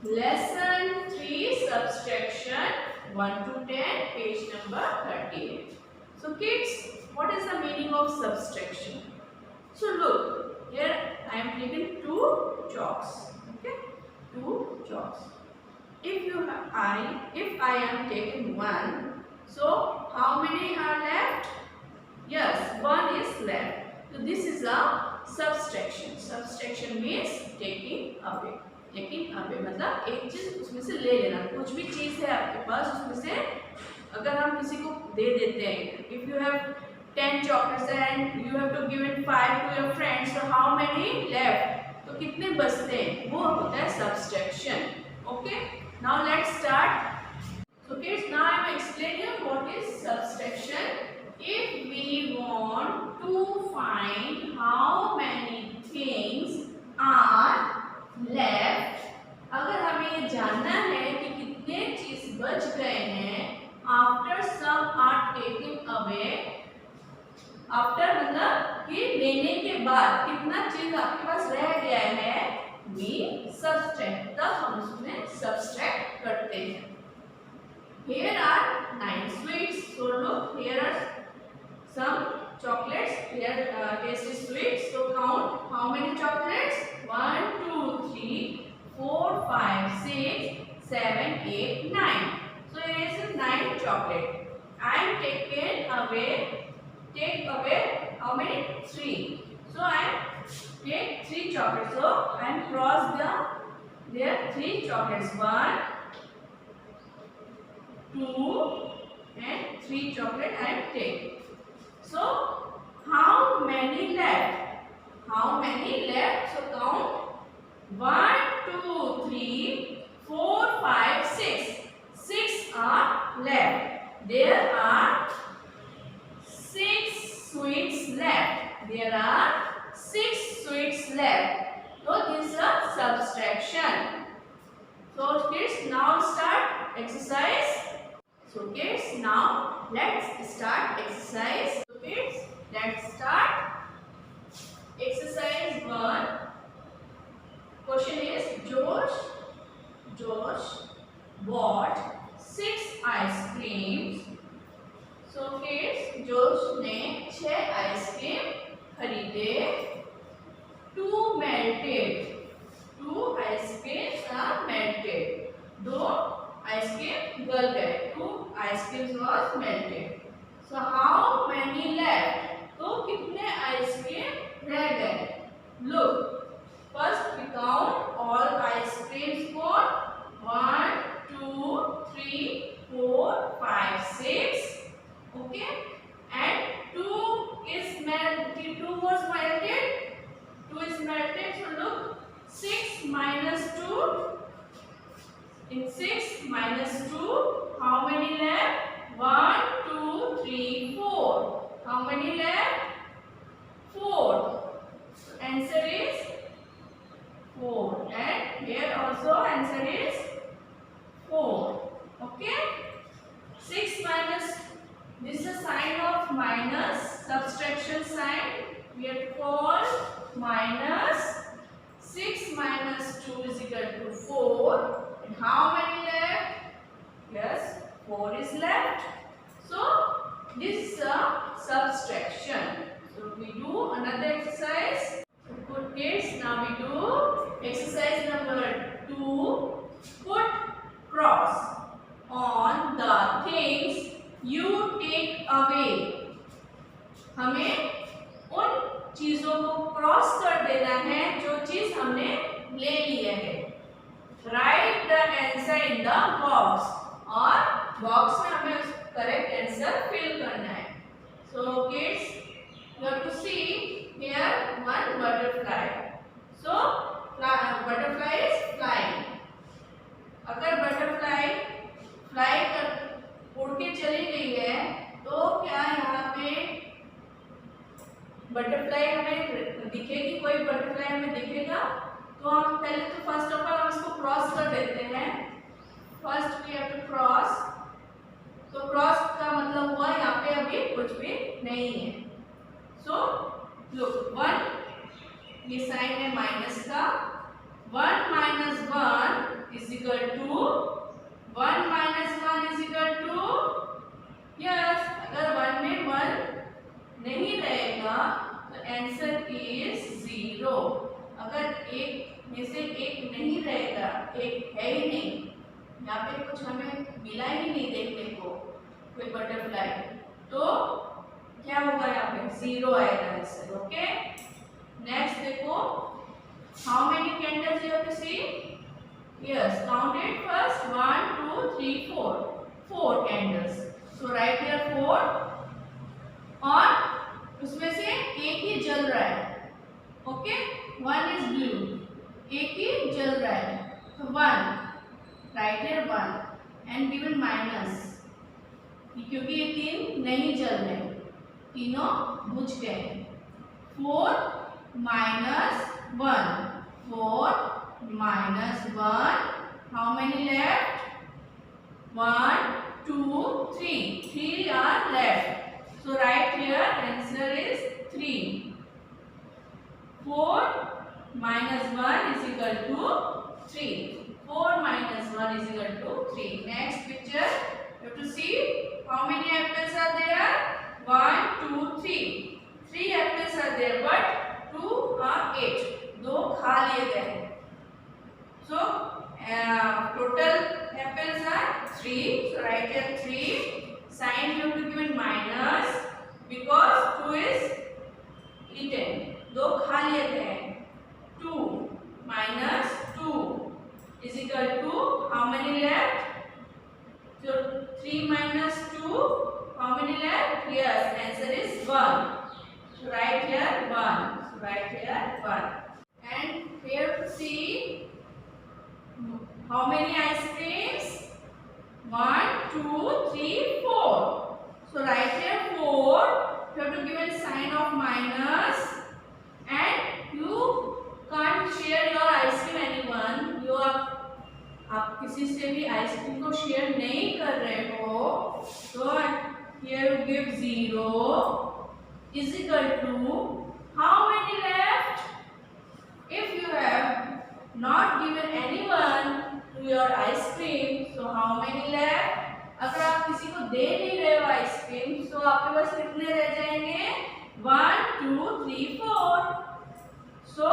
Lesson 3 Subtraction 1 to 10, page number 38. So kids, what is the meaning of subtraction? So look, here I am taking two chalks. Okay, two chalks. If I am taking one, so how many are left? Yes, one is left. So this is a subtraction. Subtraction means taking away. Taking away मतलब एक चीज उसमें से ले लेना. कुछ भी चीज है आपके पास, उसमें से अगर हम किसी को दे देते हैं, if you have 10 chocolates and you have to give it 5 to your friends, so how many left? तो कितने बचते हैं, वो होता है subtraction. Okay, now let's start. So kids, now I am explaining you what is subtraction. If we want to find how many things are left, अगर हमें ये जानना है कि कितने चीज बच गए हैं after some are taking away, after मतलब कि लेने के बाद कितना चीज आपके पास रह गया है, वी सब्सट्रैक्ट, तब हम उसमें सब्सट्रैक्ट करते हैं. Here are 9 sweets. So look, here are some chocolates. Here tasty sweets. So count how many chocolates? 1, 2, 3, 4, 5, 6, 7, 8, 9. So here is 9 chocolate. I am take away how many? 3. So I take 3 chocolates. So I am cross there 3 chocolates. 1, 2 and 3 chocolate I am take. So how many left? How many left? So count 1, 2, 3, 4, 5, 6. 6 are left. There are 6 sweets left. There are 6 sweets left. So this is a subtraction. So kids, now start exercise. So kids, now let's start exercise. So kids, let's start exercise 1. Question is Josh bought 6 ice creams. So kids, Josh ने 6 ice cream खरीदे. 2 melted. 2 ice creams are melted. 2 ice cream गल गए. 2 ice creams was melted. So how many left? तो कितने ice cream रह गए? Look, first we count all ice creams for 1, 2, 3, 4, 5, 6. Okay, and 2 is melted. 2 was melted. 2 is melted. So look, 6 minus 2. In 6 minus 2, how many left? 1, 2, 3, 4. How many left? 4. So answer is 4. And here also answer is 4. Okay? 6 minus, this is a sign of minus, subtraction sign. We have to call minus. 6 minus 2 is equal to 4. And how many left? Yes, 4 is left. So this is a subtraction. So we do another exercise. So good kids, now we do exercise number 2. Put cross on the things you take away. हमें उन चीजों को cross कर देना है जो चीज हमने ले लिया है. Right the answer in the box, और बॉक्स में हमें करेक्ट आंसर फिल करना है. So kids, you have to see here one butterfly. So butterfly is flying. अगर butterfly fly कर उड़ के चली गई है, तो क्या यहाँ पे बटरफ्लाई हमें दिखेगी? कोई बटरफ्लाई हमें दिखेगा? तो हम पहले तो फर्स्ट ऑफ ऑल हम इसको क्रॉस कर देते हैं. First we have to cross. तो क्रॉस का मतलब हुआ यहाँ पे अभी कुछ भी नहीं है. सो लुक, 1 ये साइन है माइनस का. 1 एक है ही नहीं, यहाँ पे कुछ हमें मिला ही नहीं देखने को, कोई बटरफ्लाई, तो क्या होगा यहाँ पे 0 आएगा आंसर। ओके, नेक्स्ट देखो, how many candles you have to see? Yes, count it first, 1 2 3 4, 4 candles. So right here 4, और उसमें से एक ही जल रहा है। ओके, 1 इज ब्लू, एक ही जल रहा है, तो 1, right here 1 and given minus, क्योंकि ये 3 नहीं जल रहे, तीनों बुझ गए। 4 minus 1, 4 minus 1, how many left? 1 2 3, 3 are left. So right here answer is 3. 4 minus 1 is equal to 3. 4 minus 1 is equal to 3. Next picture, you have to see how many apples are there? 1 2 3. 3 apples are there, but 2 are 8. 2 खा लिए गए. So total apples are 3. So write here 3. Sign you have to give it minus because 2 is eaten. 2 खा लिए गए. 2 minus 2 is equal to how many left? So 3 minus 2, how many left? Yes, answer is 1. So write here 1. So write here 1. And here to see how many ice creams? 1 2 3 4. So write here 4. You have to give a sign of minus, and you can't share your ice cream anyone. You आप किसी से भी ice cream को share नहीं कर रहे हो, तो here you give 0 is equal to how many left? If you have not given anyone to your ice cream, so how many left? अगर आप किसी को दे नहीं रहे हो आइसक्रीम, तो आपके पास कितने रह जाएंगे? 1 2 3 4. So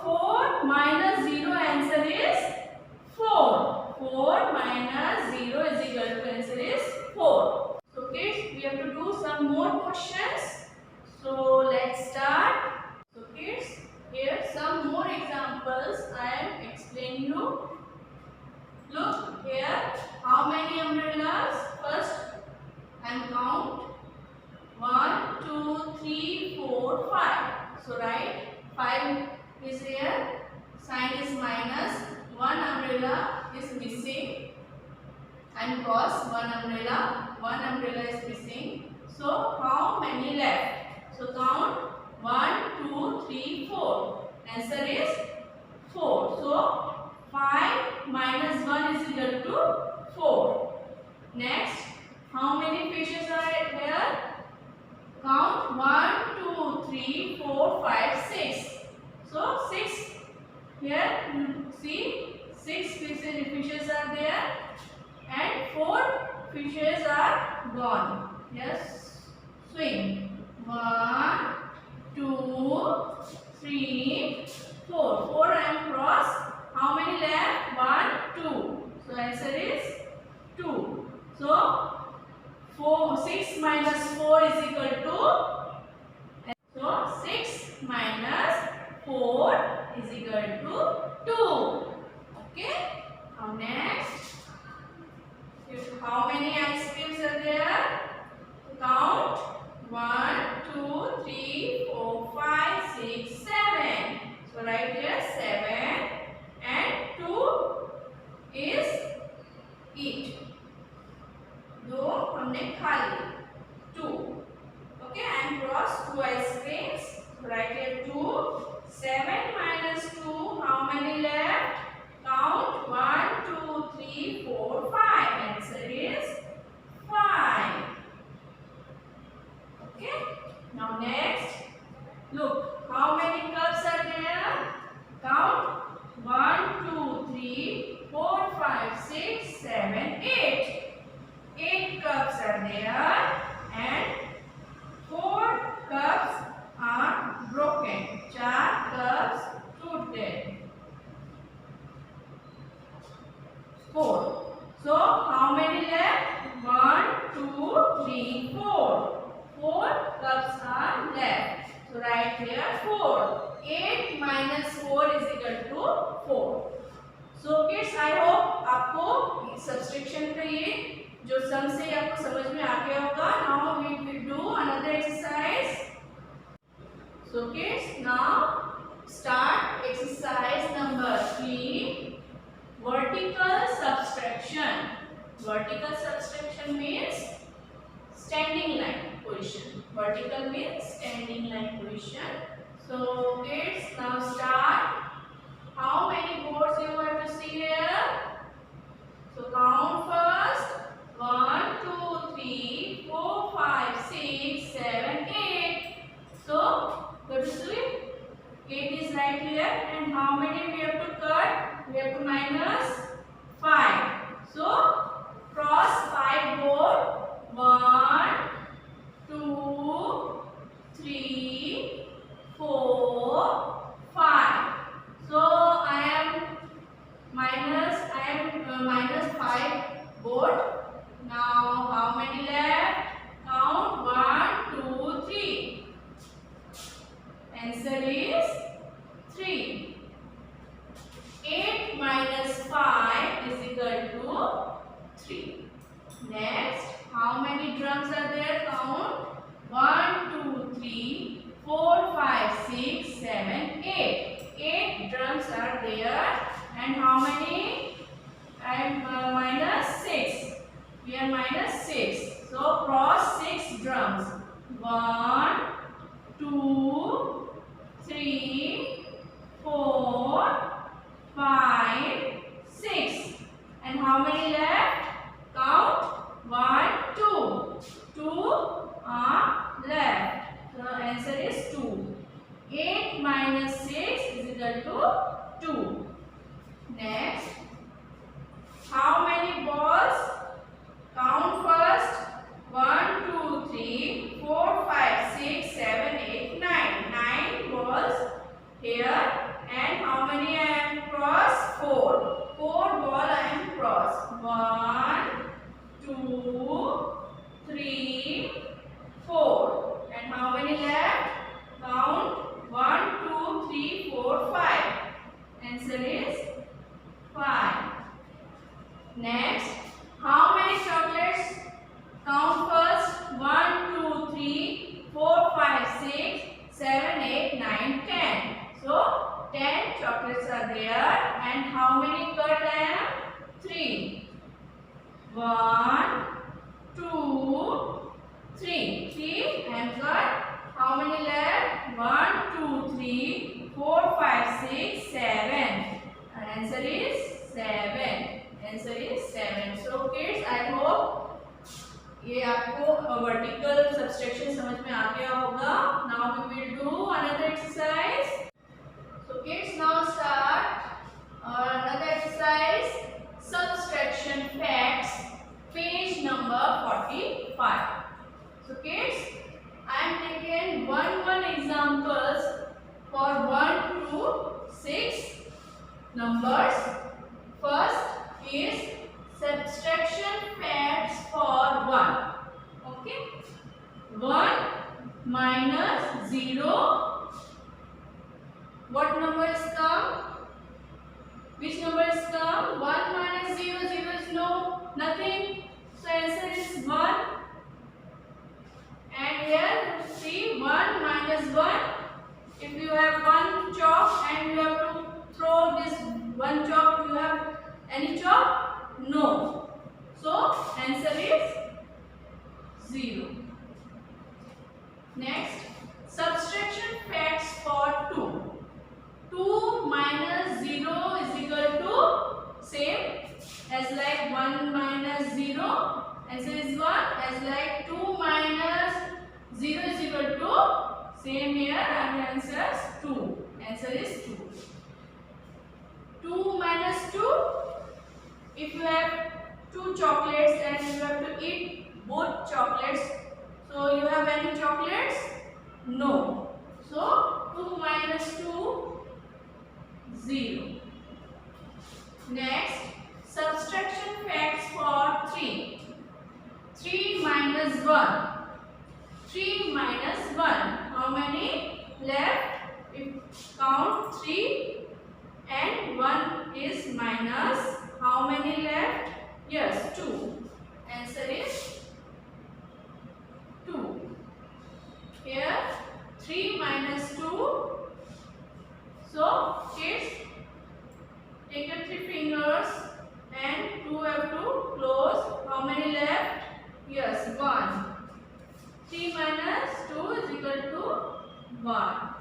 4 minus 0 answer is 4. 4 minus 0 is equal to answer is 4. So kids, we have to do some more questions. So let's start. So kids, here some more examples I am explaining you. Look here, how many umbrellas? First and count 1 2 3 4 5. So write 5 is here, sign is minus, one umbrella is missing, and cross one umbrella is missing. So how many left? So count 1 2 3 4. Answer is 4. So 5 minus 1 is equal to 4. Next, how many fishes are here? Count 1 2 3 4 5 6. So 6. Here you see 6 fishes are there and 4 fishes are gone. Yes, swim. 1 2 3 4. 4 and cross. How many left? 1 2. So answer is 2. So 6 minus 4 is equal to, so 6 minus 4 is equal to 2. Okay. Now next, how many ice creams are there? Count 1 2 3 4 5 6 7. So right here 7 and 2 is eat. 2 हमने खा ली. 2. Okay, and cross 2 ice creams. So right here 2. 7 minus 2, how many left? Count 1 2 3 4 5. Answer is 5. Okay. Now next, look, how many cups are there? Count 1 2 3 4 5 6 7 8. 8 cups are there and 4 cups are broken. 4 cups टूट गए. many left? 1, 2, 3, 4. 4 cups are left. So write here 4. 8 minus 4 is equal to 4. So kids, I hope आपको subtraction का ये जो sum से आपको समझ में आ गया होगा. Now we will do another exercise. So kids, now start exercise number 3. Vertical subtraction. Vertical subtraction means standing line position. Vertical means standing line position. So kids, now start. How many boards you have to see here? So count first. 1, 2, 3, 4, 5, 6, 7, 8. So go to sleep. 8 is right here. And how many we have to cut? We have to minus 5. So cross 5 board. 1, 2, 3, 4, 5. So I am minus 5 board. Now how many left? Count 1, 2, 3. Answer is 3. 8 minus 5 is equal to 3. Next, how many drums are there? Count 1, 2, 3, 4, 5, 6, 7, 8. 8 drums are there. And how many? I am minus 6. We are minus 6. So cross 6 drums. 1, 2, 3, 4, 5, 6. And how many left? Count. 1, 2. 2 are left. So answer is 2. 8 minus 6 is equal to 2. Next, how many balls? Count first. 1, 2, 3, 4, 5, 6, 7, 8, 9. 9 balls here. And how many I am cross? 4. 4 ball I am cross. 1, 2, 3, 4. And how many left? Count. 1, 2, 3, 4, 5. Answer is 5. Next, how many chocolates? Count first. 1, 2, 3, 4, 5, 6, 7, 8, 9, 10. So 10 chocolates are there. And how many cut I am? 3. 1, 2, 3. 3 I am cut. How many left? 1, 2, 3, 4, 5, 6, 7. And answer is 7. Answer is 7. So kids, I hope ये आपको vertical subtraction समझ में आ गया होगा. Now we will do another exercise. So kids, now start another exercise. Subtraction facts, page number 45. So kids, I am taking one examples for 1 to 6 numbers. First is subtraction facts for 1. Okay. 1 minus 0. What number is come? Which number is come? 1 minus 0. 0 is no, nothing. So answer is 1. And here see 1 minus 1. If you have one chalk and you have to throw this one chalk, you have any chalk? No. So answer is 0. Next, subtraction facts for 2. 2 minus 0 is equal to same as like 1 minus 0. Answer is 1 as like 2 minus 0 is equal to same here and answer is 2. Answer is 2. 2 minus 2. If you have 2 chocolates and you have to eat both chocolates, so you have any chocolates? No. So 2 minus 2, 0. Next, subtraction facts for 3. 3 minus 1. 3 minus 1. How many left? If count 3 and 1 is minus. How many left? Yes, 2. Answer is 2. Here 3 minus 2. So kids, take your 3 fingers and 2 have to close. How many left? Yes, 1. 3 minus 2 is equal to 1.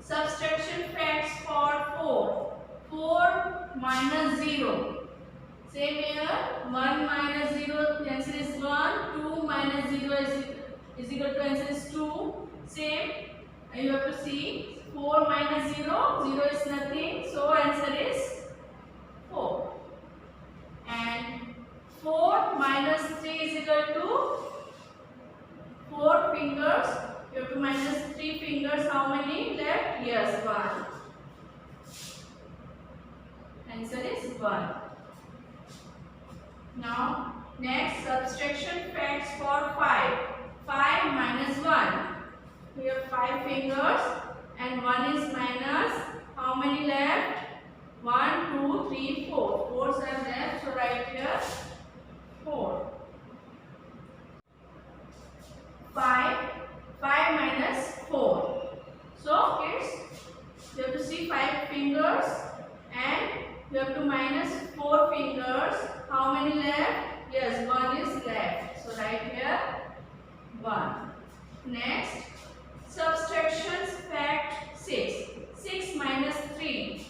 Subtraction facts for 4. 4 minus 0. Same here. 1 minus 0, the answer is 1. 2 minus 0 is equal to answer is 2. Same. You have to see 4 minus 0. 0 is nothing. So answer is 4. And 4 minus 3 is equal to 4 fingers. You have to minus 3 fingers. How many left? Yes, 1. Answer is 1. Now, next subtraction facts for 5. 5 minus 1. We have 5 fingers and 1 is minus. How many left? 1, 2, 3, 4. 4s are left. So, write here 4. 5 minus 4. So kids, you have to see 5 fingers and you have to minus 4 fingers. How many left? Yes, 1 is left. So write here 1. Next, subtractions fact 6. 6 minus 3.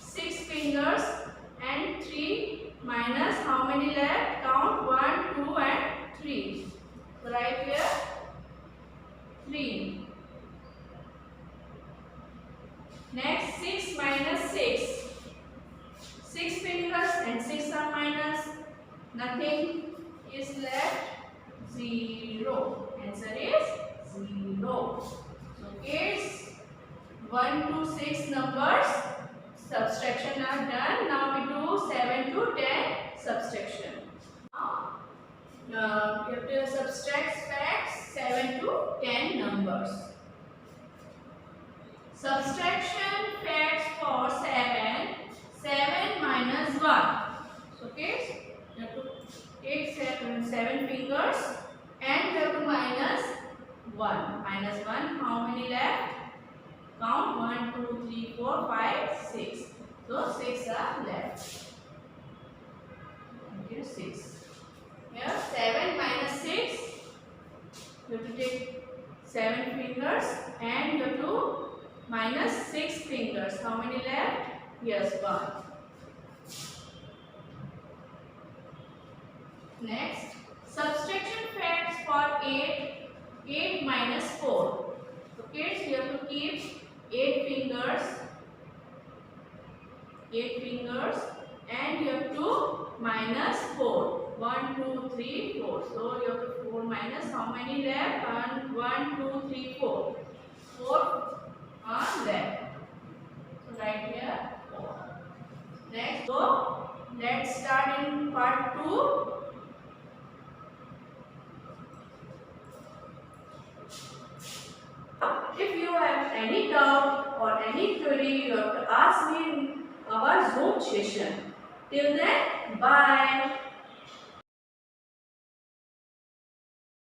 6 fingers and 3 minus. How many left? Count 1, 2 and 3. So write here 3. Next, 6 minus 6. 6 fingers and 6 are minus. Nothing is left. 0. Answer is 0. So kids, 1 to 6 numbers subtraction are done. Now we do 7 to 10 subtraction. You have to subtract facts 7 to 10 numbers. Subtraction facts for 7. 7 minus 1. So kids, you have to take 7 fingers and you have to minus 1. Minus 1. How many left? Count 1, 2, 3, 4, 5, 6. So 6 are left. Okay, 6. Here 7 minus 6. You have to take 7 fingers and you have to minus 6 fingers. How many left? Yes, 1. Next, subtraction facts for 8. 8 minus 4. So kids, you have to keep 8 fingers. 8 fingers and you have to minus 4. 1, 2, 3, 4. So you have to 4 minus. How many left? 1, 2, 3, 4. 4 are left. So write here 4. Next, so let's start in part 2. If you have any doubt or any query, you have to ask me in our Zoom session. Till then, bye.